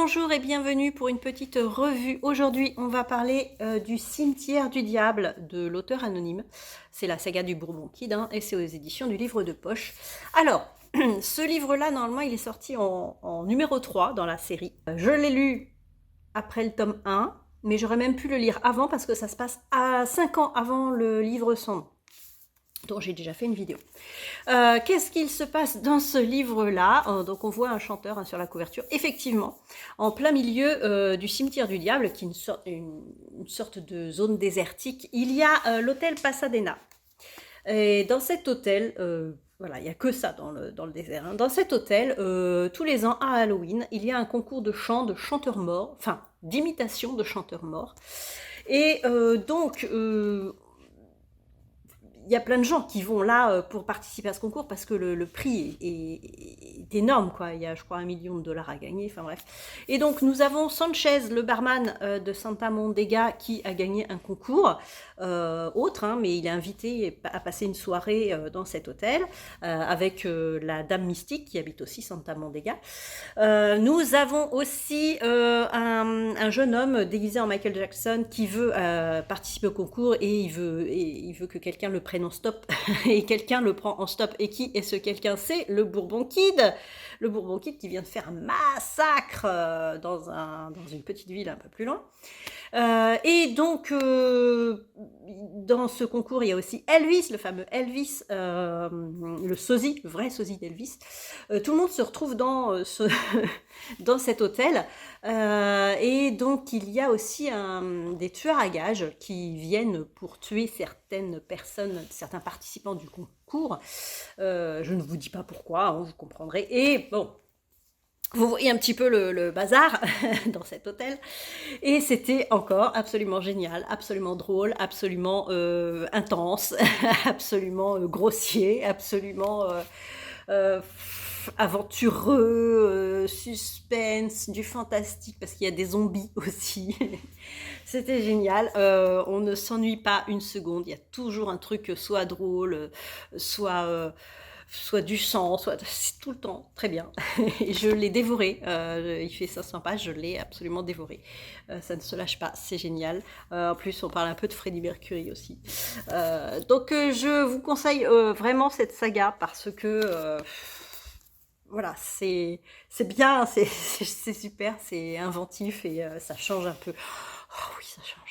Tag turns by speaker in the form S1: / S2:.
S1: Bonjour et bienvenue pour une petite revue. Aujourd'hui, on va parler du Cimetière du Diable de l'auteur anonyme. C'est la saga du Bourbon Kid et c'est aux éditions du Livre de Poche. Alors, ce livre-là, normalement, il est sorti en numéro 3 dans la série. Je l'ai lu après le tome 1, mais j'aurais même pu le lire avant parce que ça se passe à 5 ans avant le livre sans nom, dont j'ai déjà fait une vidéo. Qu'est-ce qu'il se passe dans ce livre-là? Donc on voit un chanteur sur la couverture, effectivement, en plein milieu du cimetière du diable, qui est une sorte de zone désertique. Il y a l'hôtel Pasadena. Et dans cet hôtel, voilà, il n'y a que ça dans le désert. Dans cet hôtel, tous les ans à Halloween, il y a un concours de chant de chanteurs morts, enfin d'imitation de chanteurs morts. Et donc, il y a plein de gens qui vont là pour participer à ce concours parce que le prix est énorme, quoi. Il y a, je crois, $1 million à gagner, enfin bref. Et donc, nous avons Sanchez, le barman de Santa Mondega, qui a gagné un concours autre, mais il est invité à passer une soirée dans cet hôtel avec la Dame Mystique qui habite aussi Santa Mondega. Nous avons aussi un jeune homme déguisé en Michael Jackson qui veut participer au concours et il veut que quelqu'un le prenne en stop et quelqu'un le prend en stop. Et qui est ce quelqu'un? C'est le Bourbon Kid. Le Bourbon Kid qui vient de faire un massacre dans une petite ville un peu plus loin. Et donc, dans ce concours, il y a aussi Elvis, le fameux Elvis, le sosie, le vrai sosie d'Elvis. Tout le monde se retrouve dans cet hôtel. Et donc, il y a aussi des tueurs à gages qui viennent pour tuer certaines personnes, certains participants du concours. Je ne vous dis pas pourquoi, vous comprendrez. Et bon, vous voyez un petit peu le bazar dans cet hôtel. Et c'était encore absolument génial, absolument drôle, absolument intense, absolument grossier, absolument aventureux, suspense, du fantastique, parce qu'il y a des zombies aussi. C'était génial. On ne s'ennuie pas une seconde. Il y a toujours un truc soit drôle, soit du sang, c'est tout le temps très bien. Et je l'ai dévoré. Il fait 500 pages, je l'ai absolument dévoré. Ça ne se lâche pas, c'est génial. En plus, on parle un peu de Freddie Mercury aussi. Donc, je vous conseille vraiment cette saga parce que voilà, c'est bien, c'est super, c'est inventif et ça change un peu. Oh oui, ça change.